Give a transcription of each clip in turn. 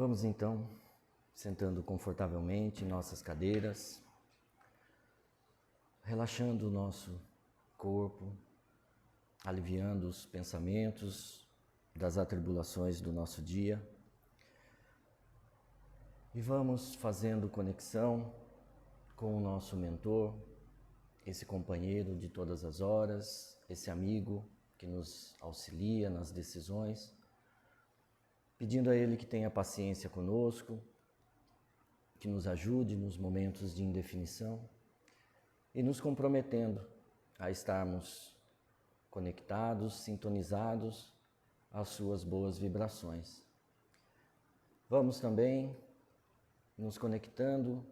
Vamos então, sentando confortavelmente em nossas cadeiras, relaxando o nosso corpo, aliviando os pensamentos das atribulações do nosso dia. E vamos fazendo conexão com o nosso mentor, esse companheiro de todas as horas, esse amigo que nos auxilia nas decisões, pedindo a Ele que tenha paciência conosco, que nos ajude nos momentos de indefinição e nos comprometendo a estarmos conectados, sintonizados às suas boas vibrações. Vamos também nos conectando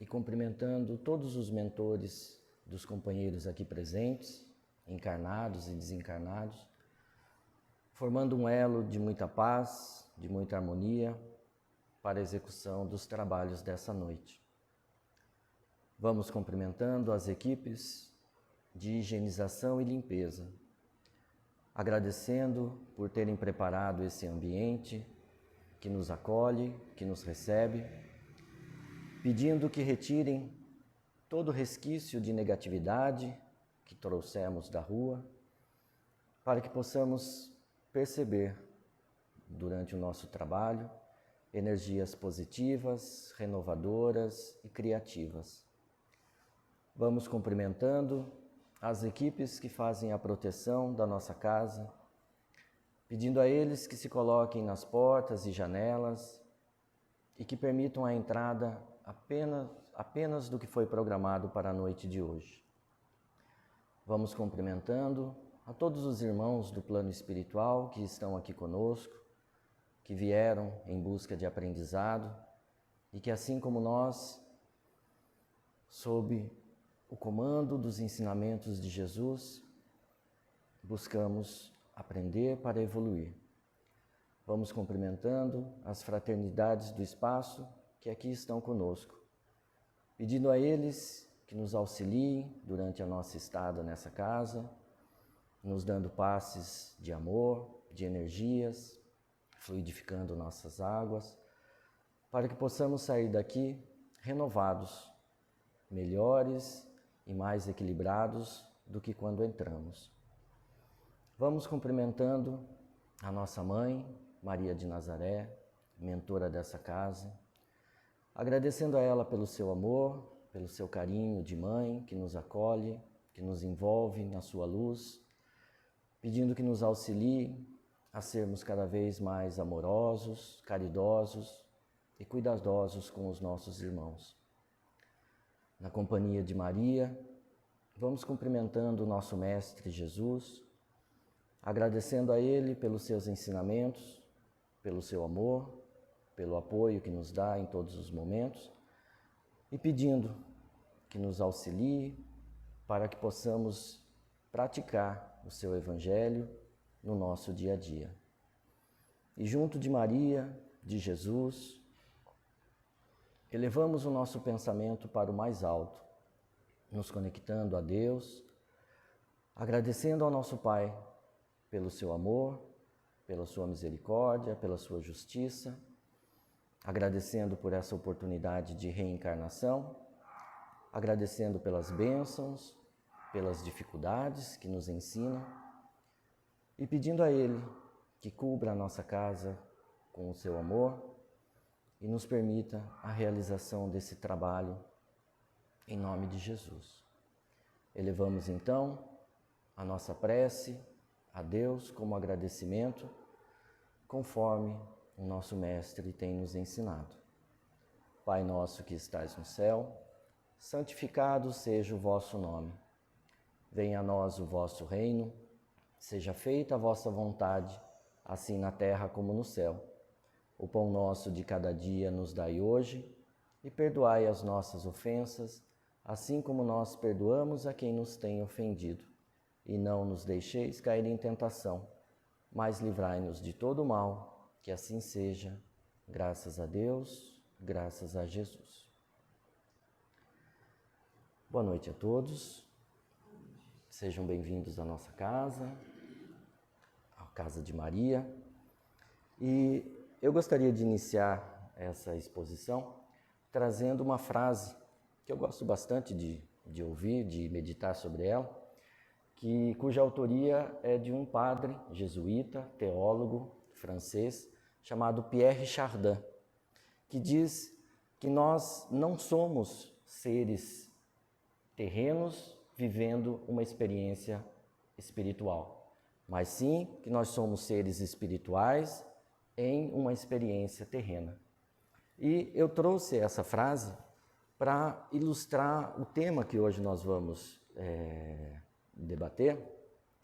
e cumprimentando todos os mentores dos companheiros aqui presentes, encarnados e desencarnados, formando um elo de muita paz, de muita harmonia para a execução dos trabalhos dessa noite. Vamos cumprimentando as equipes de higienização e limpeza, agradecendo por terem preparado esse ambiente que nos acolhe, que nos recebe, pedindo que retirem todo resquício de negatividade que trouxemos da rua, para que possamos perceber durante o nosso trabalho energias positivas, renovadoras e criativas. Vamos cumprimentando as equipes que fazem a proteção da nossa casa, pedindo a eles que se coloquem nas portas e janelas e que permitam a entrada apenas do que foi programado para a noite de hoje. Vamos cumprimentando a todos os irmãos do plano espiritual que estão aqui conosco, que vieram em busca de aprendizado e que, assim como nós, sob o comando dos ensinamentos de Jesus, buscamos aprender para evoluir. Vamos cumprimentando as fraternidades do espaço que aqui estão conosco, pedindo a eles que nos auxiliem durante a nossa estada nessa casa, nos dando passes de amor, de energias, fluidificando nossas águas, para que possamos sair daqui renovados, melhores e mais equilibrados do que quando entramos. Vamos cumprimentando a nossa mãe, Maria de Nazaré, mentora dessa casa, agradecendo a ela pelo seu amor, pelo seu carinho de mãe que nos acolhe, que nos envolve na sua luz, pedindo que nos auxilie a sermos cada vez mais amorosos, caridosos e cuidadosos com os nossos irmãos. Na companhia de Maria, vamos cumprimentando o nosso Mestre Jesus, agradecendo a Ele pelos seus ensinamentos, pelo seu amor, pelo apoio que nos dá em todos os momentos e pedindo que nos auxilie para que possamos praticar o seu Evangelho no nosso dia a dia. E junto de Maria, de Jesus, elevamos o nosso pensamento para o mais alto, nos conectando a Deus, agradecendo ao nosso Pai pelo seu amor, pela sua misericórdia, pela sua justiça, agradecendo por essa oportunidade de reencarnação, agradecendo pelas bênçãos, pelas dificuldades que nos ensinam e pedindo a Ele que cubra a nossa casa com o seu amor e nos permita a realização desse trabalho em nome de Jesus. Elevamos então a nossa prece a Deus como agradecimento, conforme o nosso Mestre tem nos ensinado. Pai nosso que estais no céu, santificado seja o vosso nome. Venha a nós o vosso reino, seja feita a vossa vontade, assim na terra como no céu. O pão nosso de cada dia nos dai hoje, e perdoai as nossas ofensas, assim como nós perdoamos a quem nos tem ofendido. E não nos deixeis cair em tentação, mas livrai-nos de todo o mal, que assim seja, graças a Deus, graças a Jesus. Boa noite a todos, sejam bem-vindos à nossa casa, a Casa de Maria. E eu gostaria de iniciar essa exposição trazendo uma frase que eu gosto bastante de ouvir, de meditar sobre ela, cuja autoria é de um padre jesuíta, teólogo francês, chamado Pierre Chardin, que diz que nós não somos seres terrenos vivendo uma experiência espiritual, mas sim que nós somos seres espirituais em uma experiência terrena. E eu trouxe essa frase para ilustrar o tema que hoje nós vamos debater,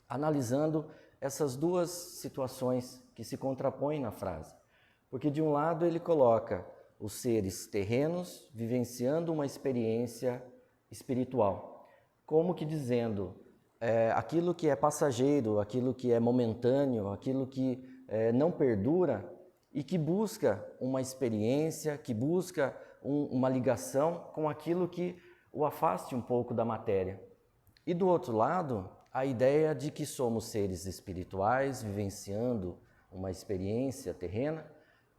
analisando essas duas situações que se contrapõem na frase. Porque de um lado ele coloca os seres terrenos vivenciando uma experiência espiritual, como que dizendo, aquilo que é passageiro, aquilo que é momentâneo, aquilo que não perdura e que busca uma experiência, que busca uma ligação com aquilo que o afaste um pouco da matéria. E do outro lado, a ideia de que somos seres espirituais vivenciando uma experiência terrena,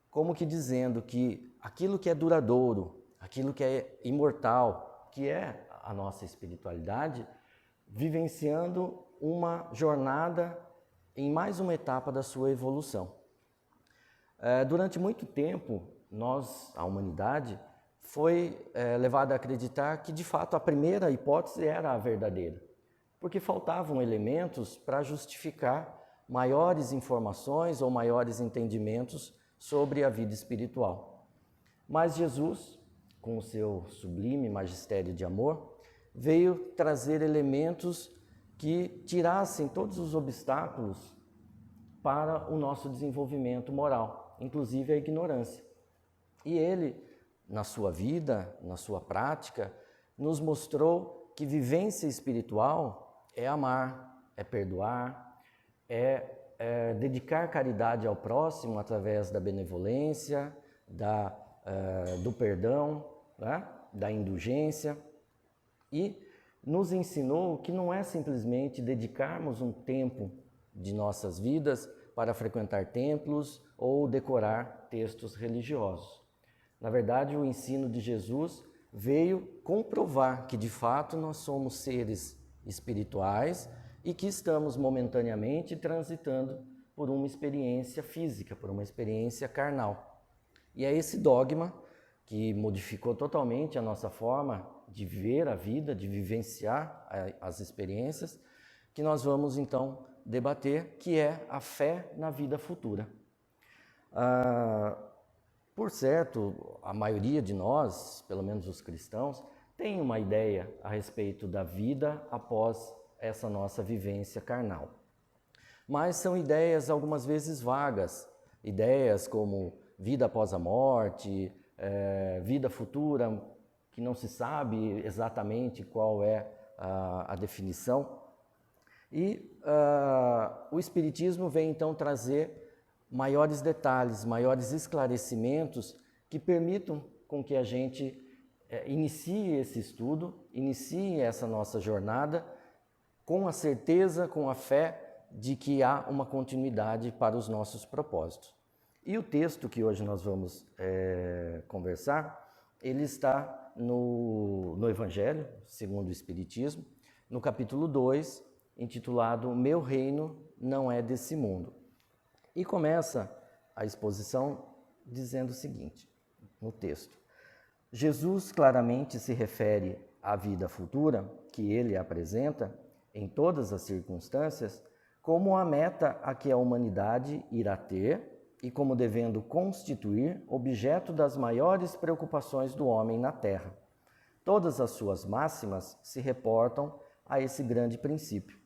como que dizendo que aquilo que é duradouro, aquilo que é imortal, que é a nossa espiritualidade, vivenciando uma jornada em mais uma etapa da sua evolução. Durante muito tempo, a humanidade, foi levada a acreditar que, de fato, a primeira hipótese era a verdadeira, porque faltavam elementos para justificar maiores informações ou maiores entendimentos sobre a vida espiritual. Mas Jesus, com o seu sublime magistério de amor, veio trazer elementos que tirassem todos os obstáculos para o nosso desenvolvimento moral, inclusive a ignorância. E ele, na sua vida, na sua prática, nos mostrou que vivência espiritual é amar, é perdoar, é dedicar caridade ao próximo através da benevolência, do perdão, né? Da indulgência. E nos ensinou que não é simplesmente dedicarmos um tempo de nossas vidas para frequentar templos ou decorar textos religiosos. Na verdade, o ensino de Jesus veio comprovar que, de fato, nós somos seres espirituais e que estamos momentaneamente transitando por uma experiência física, por uma experiência carnal. E é esse dogma que modificou totalmente a nossa forma de viver a vida, de vivenciar as experiências, que nós vamos então debater, que é a fé na vida futura. Por certo, a maioria de nós, pelo menos os cristãos, tem uma ideia a respeito da vida após essa nossa vivência carnal. Mas são ideias algumas vezes vagas, ideias como vida após a morte, vida futura, que não se sabe exatamente qual é a definição. E o Espiritismo vem então trazer maiores detalhes, maiores esclarecimentos que permitam com que a gente inicie esse estudo, inicie essa nossa jornada com a certeza, com a fé de que há uma continuidade para os nossos propósitos. E o texto que hoje nós vamos conversar, ele está no Evangelho, segundo o Espiritismo, no capítulo 2, intitulado Meu Reino Não É Desse Mundo. E começa a exposição dizendo o seguinte, no texto: Jesus claramente se refere à vida futura que ele apresenta, em todas as circunstâncias, como a meta a que a humanidade irá ter e como devendo constituir objeto das maiores preocupações do homem na Terra. Todas as suas máximas se reportam a esse grande princípio.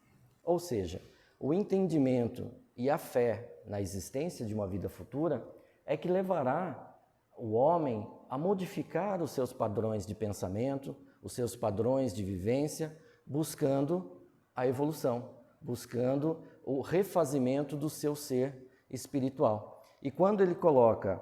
Ou seja, o entendimento e a fé na existência de uma vida futura é que levará o homem a modificar os seus padrões de pensamento, os seus padrões de vivência, buscando a evolução, buscando o refazimento do seu ser espiritual. E quando ele coloca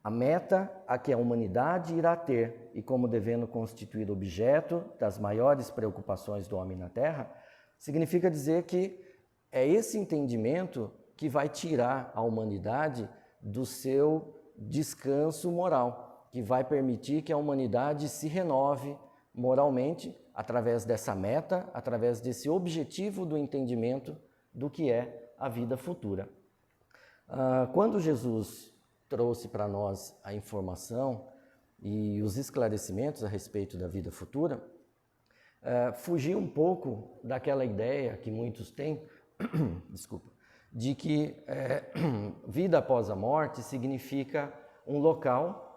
a meta a que a humanidade irá ter e como devendo constituir objeto das maiores preocupações do homem na Terra, significa dizer que é esse entendimento que vai tirar a humanidade do seu descanso moral, que vai permitir que a humanidade se renove moralmente através dessa meta, através desse objetivo do entendimento do que é a vida futura. Quando Jesus trouxe para nós a informação e os esclarecimentos a respeito da vida futura, fugiu um pouco daquela ideia que muitos têm, desculpa, de que vida após a morte significa um local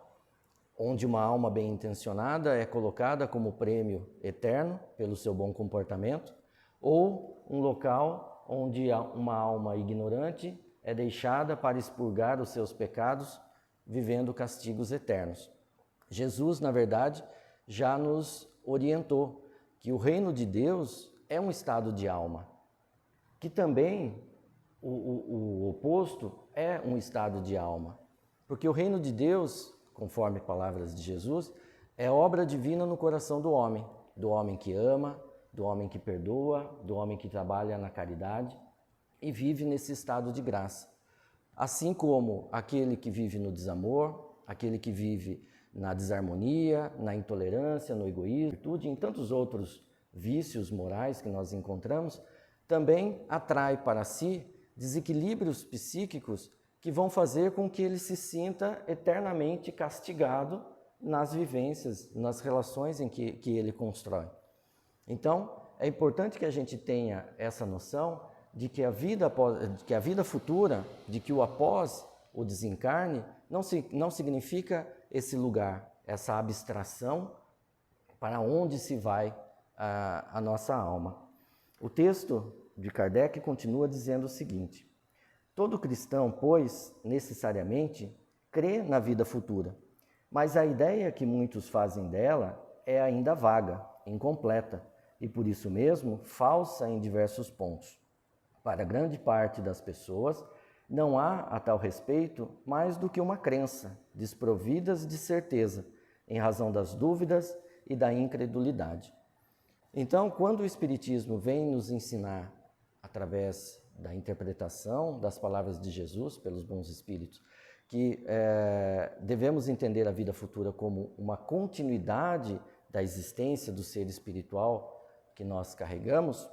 onde uma alma bem intencionada é colocada como prêmio eterno pelo seu bom comportamento, ou um local onde uma alma ignorante é deixada para expurgar os seus pecados, vivendo castigos eternos. Jesus, na verdade, já nos orientou que o reino de Deus é um estado de alma, que também o oposto é um estado de alma, porque o reino de Deus, conforme palavras de Jesus, é obra divina no coração do homem que ama, do homem que perdoa, do homem que trabalha na caridade e vive nesse estado de graça. Assim como aquele que vive no desamor, aquele que vive na desarmonia, na intolerância, no egoísmo, e em tantos outros vícios morais que nós encontramos, também atrai para si desequilíbrios psíquicos que vão fazer com que ele se sinta eternamente castigado nas vivências, nas relações em que ele constrói. Então, é importante que a gente tenha essa noção de que a vida futura, de que o após o desencarne, não significa esse lugar, essa abstração para onde se vai a nossa alma. O texto de Kardec continua dizendo o seguinte: todo cristão, pois, necessariamente, crê na vida futura, mas a ideia que muitos fazem dela é ainda vaga, incompleta e, por isso mesmo, falsa em diversos pontos. Para grande parte das pessoas, não há, a tal respeito, mais do que uma crença, desprovidas de certeza, em razão das dúvidas e da incredulidade. Então, quando o Espiritismo vem nos ensinar, através da interpretação das palavras de Jesus pelos bons espíritos, que devemos entender a vida futura como uma continuidade da existência do ser espiritual que nós carregamos,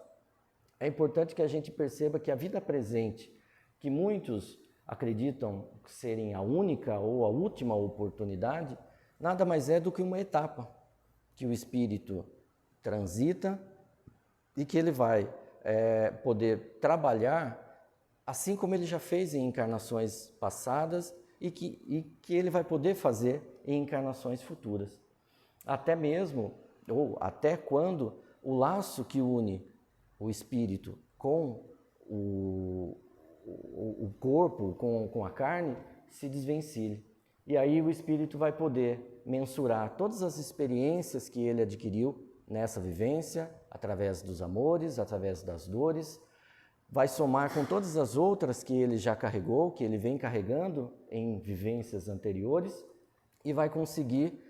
é importante que a gente perceba que a vida presente, que muitos acreditam serem a única ou a última oportunidade, nada mais é do que uma etapa que o espírito transita e que ele vai poder trabalhar assim como ele já fez em encarnações passadas e que ele vai poder fazer em encarnações futuras. Até mesmo, ou até quando o laço que une o espírito com o corpo, com a carne, se desvencilhe. E aí o espírito vai poder mensurar todas as experiências que ele adquiriu nessa vivência, através dos amores, através das dores, vai somar com todas as outras que ele já carregou, que ele vem carregando em vivências anteriores, e vai conseguir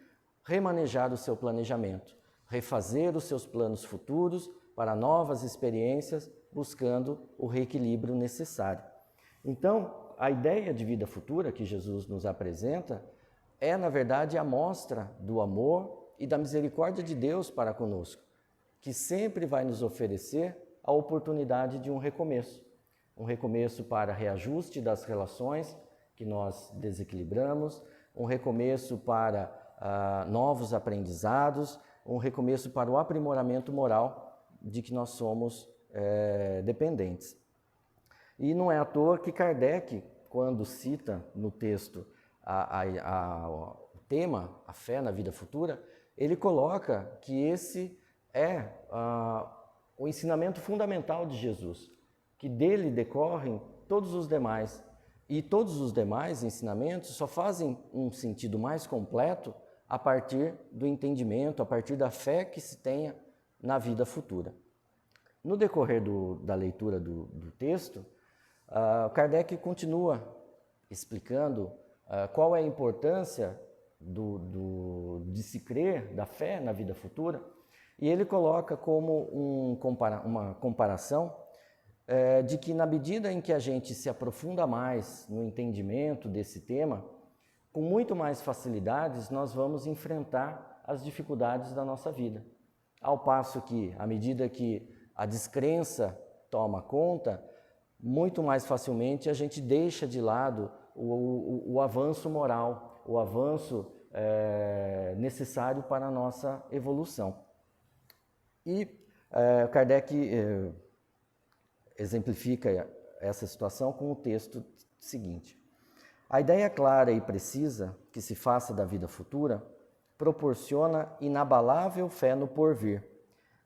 remanejar o seu planejamento, refazer os seus planos futuros para novas experiências, buscando o reequilíbrio necessário. Então, a ideia de vida futura que Jesus nos apresenta é, na verdade, a mostra do amor e da misericórdia de Deus para conosco, que sempre vai nos oferecer a oportunidade de um recomeço para reajuste das relações que nós desequilibramos, um recomeço para novos aprendizados, um recomeço para o aprimoramento moral de que nós somos dependentes. E não é à toa que Kardec, quando cita no texto o tema, a fé na vida futura, ele coloca que esse é o ensinamento fundamental de Jesus, que dele decorrem todos os demais. E todos os demais ensinamentos só fazem um sentido mais completo a partir do entendimento, a partir da fé que se tenha na vida futura. No decorrer da leitura do texto, Kardec continua explicando qual é a importância de se crer, da fé na vida futura, e ele coloca como uma comparação de que na medida em que a gente se aprofunda mais no entendimento desse tema, com muito mais facilidades nós vamos enfrentar as dificuldades da nossa vida. Ao passo que, à medida que a descrença toma conta, muito mais facilmente a gente deixa de lado o avanço moral, o avanço necessário para a nossa evolução. E Kardec exemplifica essa situação com o texto seguinte: a ideia clara e precisa que se faça da vida futura proporciona inabalável fé no porvir,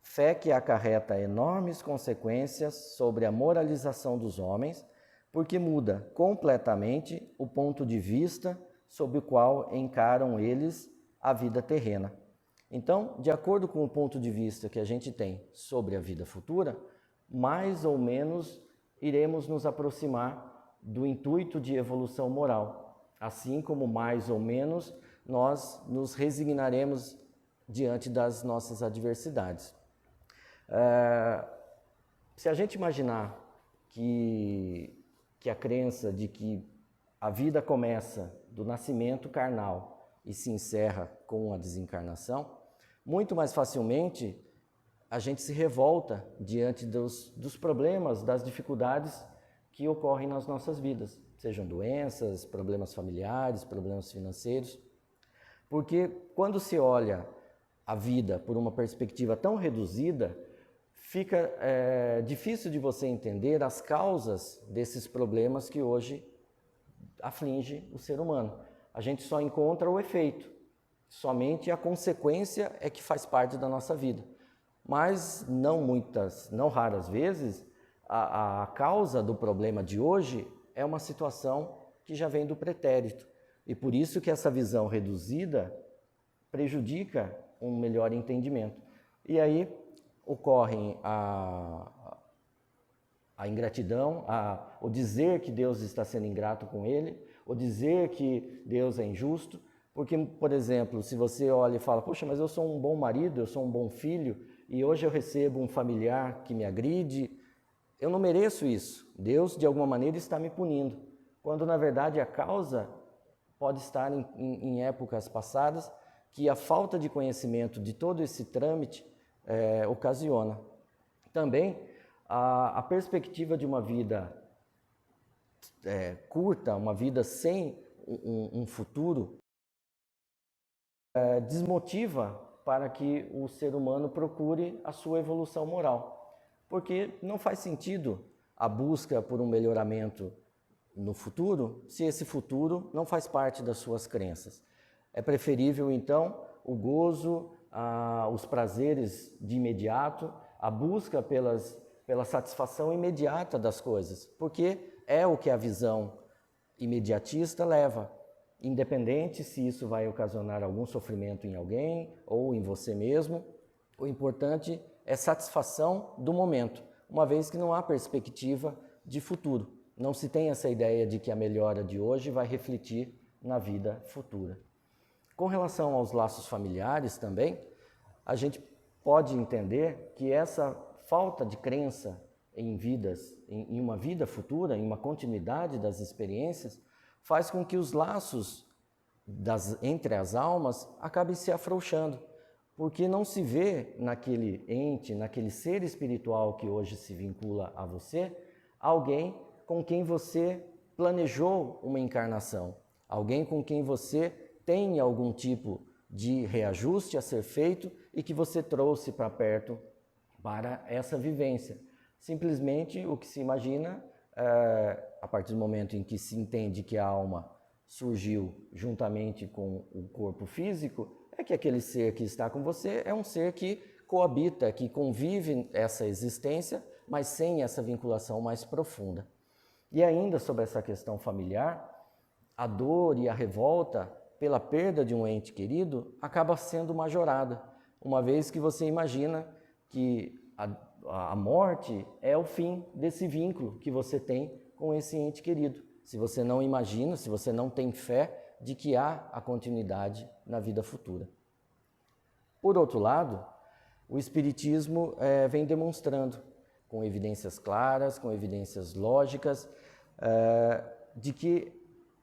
fé que acarreta enormes consequências sobre a moralização dos homens, porque muda completamente o ponto de vista sob o qual encaram eles a vida terrena. Então, de acordo com o ponto de vista que a gente tem sobre a vida futura, mais ou menos iremos nos aproximar do intuito de evolução moral, assim como mais ou menos nós nos resignaremos diante das nossas adversidades. Se a gente imaginar que a crença de que a vida começa do nascimento carnal e se encerra com a desencarnação, muito mais facilmente a gente se revolta diante dos problemas, das dificuldades que ocorrem nas nossas vidas, sejam doenças, problemas familiares, problemas financeiros. Porque quando se olha a vida por uma perspectiva tão reduzida, fica difícil de você entender as causas desses problemas que hoje aflige o ser humano. A gente só encontra o efeito, somente a consequência é que faz parte da nossa vida. Mas não raras vezes, a causa do problema de hoje é uma situação que já vem do pretérito. E por isso que essa visão reduzida prejudica um melhor entendimento. E aí ocorrem a ingratidão, o dizer que Deus está sendo ingrato com ele, o dizer que Deus é injusto. Porque, por exemplo, se você olha e fala, poxa, mas eu sou um bom marido, eu sou um bom filho, e hoje eu recebo um familiar que me agride, eu não mereço isso. Deus, de alguma maneira, está me punindo. Quando, na verdade, a causa pode estar em épocas passadas que a falta de conhecimento de todo esse trâmite ocasiona. Também, a perspectiva de uma vida curta, uma vida sem um futuro, desmotiva para que o ser humano procure a sua evolução moral. Porque não faz sentido a busca por um melhoramento no futuro, se esse futuro não faz parte das suas crenças. É preferível, então, o gozo, os prazeres de imediato, a busca pela satisfação imediata das coisas, porque é o que a visão imediatista leva. Independente se isso vai ocasionar algum sofrimento em alguém ou em você mesmo, o importante é satisfação do momento, uma vez que não há perspectiva de futuro. Não se tem essa ideia de que a melhora de hoje vai refletir na vida futura. Com relação aos laços familiares também, a gente pode entender que essa falta de crença em uma vida futura, em uma continuidade das experiências, faz com que os laços entre as almas acabem se afrouxando, porque não se vê naquele ente, naquele ser espiritual que hoje se vincula a você, alguém com quem você planejou uma encarnação, alguém com quem você tem algum tipo de reajuste a ser feito e que você trouxe para perto para essa vivência. Simplesmente o que se imagina, a partir do momento em que se entende que a alma surgiu juntamente com o corpo físico, é que aquele ser que está com você é um ser que coabita, que convive essa existência, mas sem essa vinculação mais profunda. E ainda sobre essa questão familiar, a dor e a revolta pela perda de um ente querido acaba sendo majorada, uma vez que você imagina que a morte é o fim desse vínculo que você tem com esse ente querido. Se você não imagina, se você não tem fé de que há a continuidade na vida futura. Por outro lado, o Espiritismo vem demonstrando com evidências claras, com evidências lógicas, de que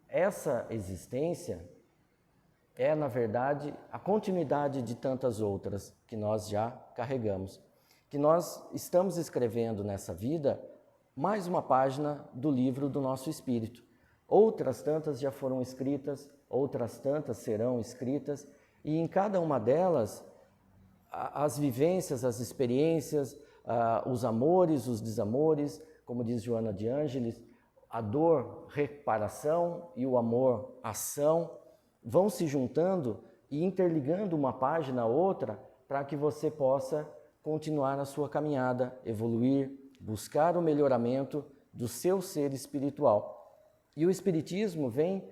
essa existência é, na verdade, a continuidade de tantas outras que nós já carregamos. Que nós estamos escrevendo nessa vida mais uma página do livro do nosso espírito. Outras tantas já foram escritas, outras tantas serão escritas, e em cada uma delas, as vivências, as experiências, os amores, os desamores, como diz Joana de Ângeles, a dor, reparação, e o amor, ação, vão se juntando e interligando uma página a outra para que você possa continuar a sua caminhada, evoluir, buscar o melhoramento do seu ser espiritual. E o Espiritismo vem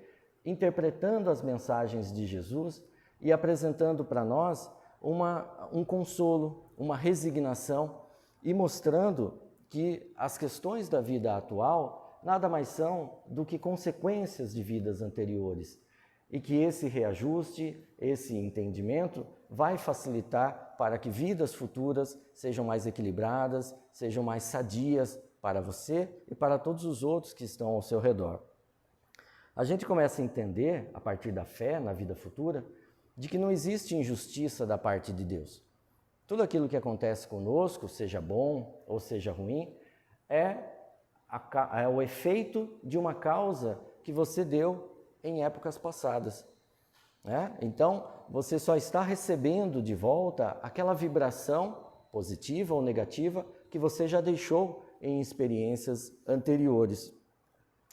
interpretando as mensagens de Jesus e apresentando para nós um consolo, uma resignação e mostrando que as questões da vida atual nada mais são do que consequências de vidas anteriores e que esse reajuste, esse entendimento vai facilitar para que vidas futuras sejam mais equilibradas, sejam mais sadias para você e para todos os outros que estão ao seu redor. A gente começa a entender, a partir da fé na vida futura, de que não existe injustiça da parte de Deus. Tudo aquilo que acontece conosco, seja bom ou seja ruim, é o efeito de uma causa que você deu em épocas passadas. Então, você só está recebendo de volta aquela vibração positiva ou negativa que você já deixou em experiências anteriores.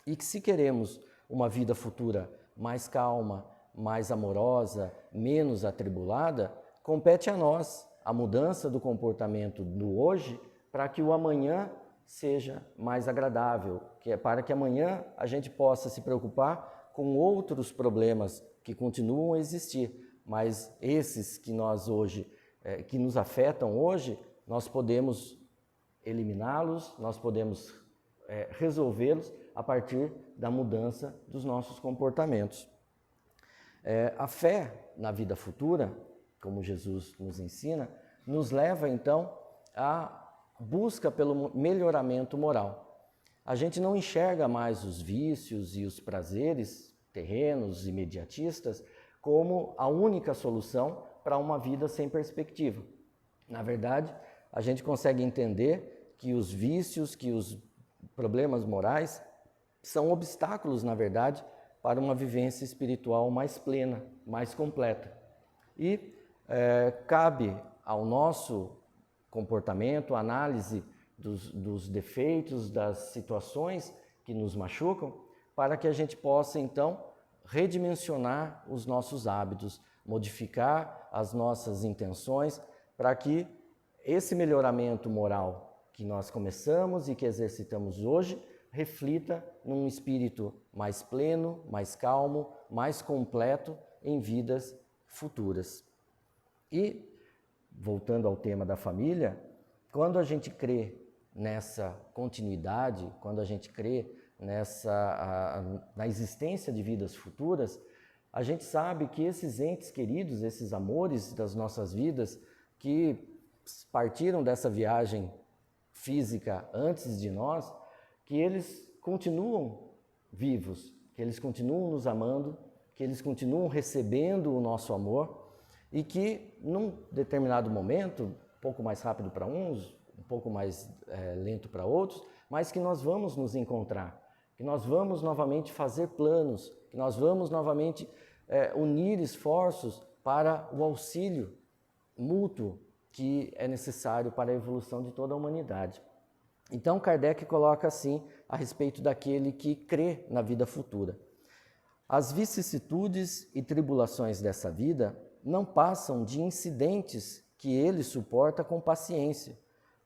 E que se queremos uma vida futura mais calma, mais amorosa, menos atribulada, compete a nós a mudança do comportamento do hoje para que o amanhã seja mais agradável, para que amanhã a gente possa se preocupar com outros problemas que continuam a existir, mas esses que nós hoje, que nos afetam hoje, nós podemos eliminá-los, nós podemos resolvê-los a partir da mudança dos nossos comportamentos. A fé na vida futura, como Jesus nos ensina, nos leva então à busca pelo melhoramento moral. A gente não enxerga mais os vícios e os prazeres terrenos, imediatistas, como a única solução para uma vida sem perspectiva. Na verdade, a gente consegue entender que os vícios, que os problemas morais são obstáculos, na verdade, para uma vivência espiritual mais plena, mais completa. E cabe ao nosso comportamento, a análise dos defeitos, das situações que nos machucam, para que a gente possa, então, redimensionar os nossos hábitos, modificar as nossas intenções, para que esse melhoramento moral que nós começamos e que exercitamos hoje reflita num espírito mais pleno, mais calmo, mais completo em vidas futuras. E, voltando ao tema da família, quando a gente crê nessa continuidade, quando a gente crê na existência de vidas futuras, a gente sabe que esses entes queridos, esses amores das nossas vidas, que partiram dessa viagem física antes de nós, que eles continuam vivos, que eles continuam nos amando, que eles continuam recebendo o nosso amor e que, num determinado momento, um pouco mais rápido para uns, um pouco mais lento para outros, mas que nós vamos nos encontrar, que nós vamos novamente fazer planos, que nós vamos novamente unir esforços para o auxílio mútuo que é necessário para a evolução de toda a humanidade. Então, Kardec coloca assim a respeito daquele que crê na vida futura. As vicissitudes e tribulações dessa vida não passam de incidentes que ele suporta com paciência,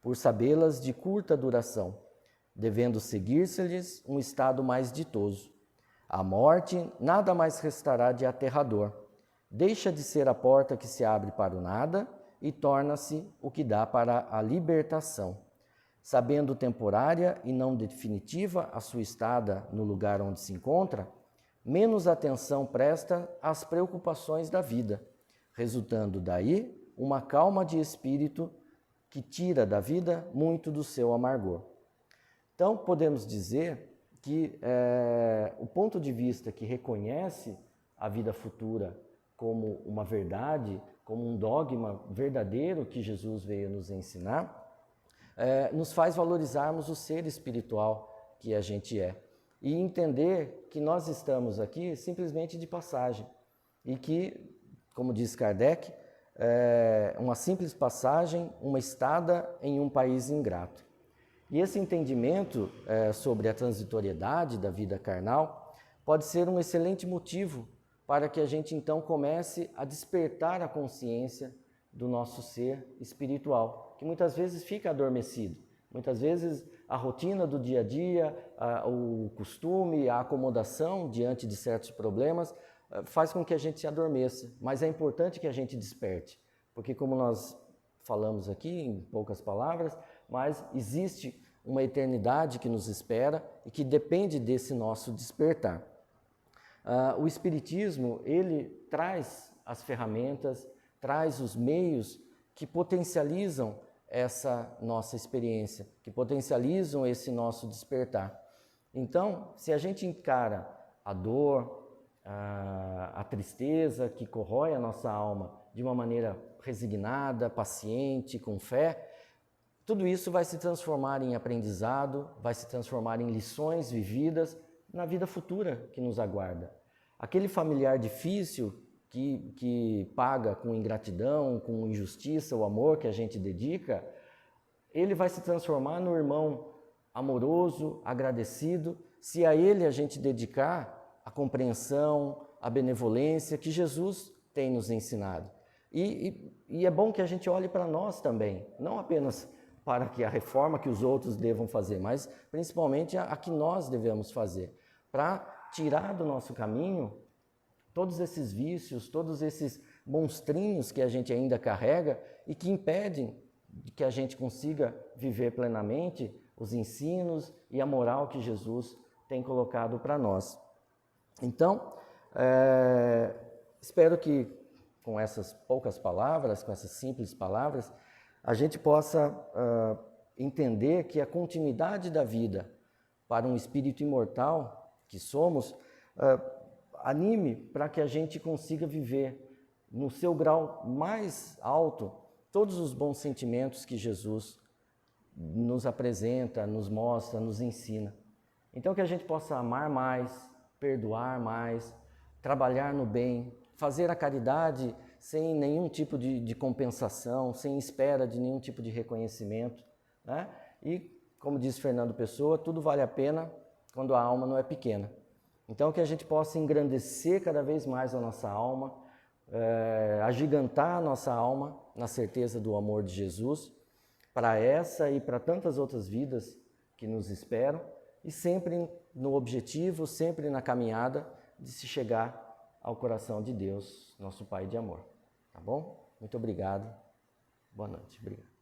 por sabê-las de curta duração, devendo seguir-se-lhes um estado mais ditoso. A morte nada mais restará de aterrador. Deixa de ser a porta que se abre para o nada e torna-se o que dá para a libertação. Sabendo temporária e não definitiva a sua estada no lugar onde se encontra, menos atenção presta às preocupações da vida, resultando daí uma calma de espírito que tira da vida muito do seu amargor. Então, podemos dizer que o ponto de vista que reconhece a vida futura como uma verdade, como um dogma verdadeiro que Jesus veio nos ensinar, nos faz valorizarmos o ser espiritual que a gente é e entender que nós estamos aqui simplesmente de passagem e que, como diz Kardec, uma simples passagem, uma estada em um país ingrato. E esse entendimento sobre a transitoriedade da vida carnal pode ser um excelente motivo para que a gente então comece a despertar a consciência do nosso ser espiritual, que muitas vezes fica adormecido. Muitas vezes a rotina do dia a dia, o costume, a acomodação diante de certos problemas faz com que a gente se adormeça, mas é importante que a gente desperte, porque como nós falamos aqui em poucas palavras, mas existe uma eternidade que nos espera e que depende desse nosso despertar. O Espiritismo, ele traz as ferramentas, traz os meios que potencializam essa nossa experiência, que potencializam esse nosso despertar. Então, se a gente encara a dor, a tristeza que corrói a nossa alma de uma maneira resignada, paciente, com fé, tudo isso vai se transformar em aprendizado, vai se transformar em lições vividas na vida futura que nos aguarda. Aquele familiar difícil que paga com ingratidão, com injustiça, o amor que a gente dedica, ele vai se transformar no irmão amoroso, agradecido, se a ele a gente dedicar a compreensão, a benevolência que Jesus tem nos ensinado. E é bom que a gente olhe para nós também, não apenas para que a reforma que os outros devam fazer, mas principalmente a que nós devemos fazer, para tirar do nosso caminho todos esses vícios, todos esses monstrinhos que a gente ainda carrega e que impedem que a gente consiga viver plenamente os ensinos e a moral que Jesus tem colocado para nós. Então, espero que com essas poucas palavras, com essas simples palavras, a gente possa entender que a continuidade da vida para um espírito imortal que somos, anime para que a gente consiga viver no seu grau mais alto todos os bons sentimentos que Jesus nos apresenta, nos mostra, nos ensina. Então que a gente possa amar mais, perdoar mais, trabalhar no bem, fazer a caridade sem nenhum tipo de compensação, sem espera de nenhum tipo de reconhecimento, né? E, como diz Fernando Pessoa, tudo vale a pena quando a alma não é pequena. Então que a gente possa engrandecer cada vez mais a nossa alma, agigantar a nossa alma na certeza do amor de Jesus, para essa e para tantas outras vidas que nos esperam, e sempre no objetivo, sempre na caminhada de se chegar ao coração de Deus, nosso Pai de amor. Tá bom? Muito obrigado. Boa noite. Obrigado.